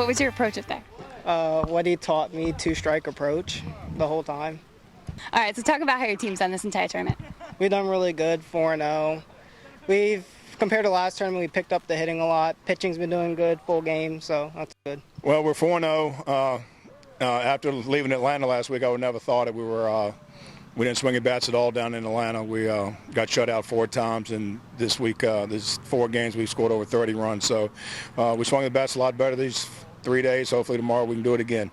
What was your approach up there? What he taught me, two-strike approach the whole time. All right, so talk about how your team's done this entire tournament. We've done really good, 4-0. Compared to last tournament, we picked up the hitting a lot. Pitching's been doing good, full game, so that's good. Well, we're 4-0. After leaving Atlanta last week, I would never thought that we didn't swing at bats at all down in Atlanta. We got shut out 4 times, and this week, there's 4 games we scored over 30 runs. So we swung at bats a lot better these 3 days. Hopefully tomorrow we can do it again.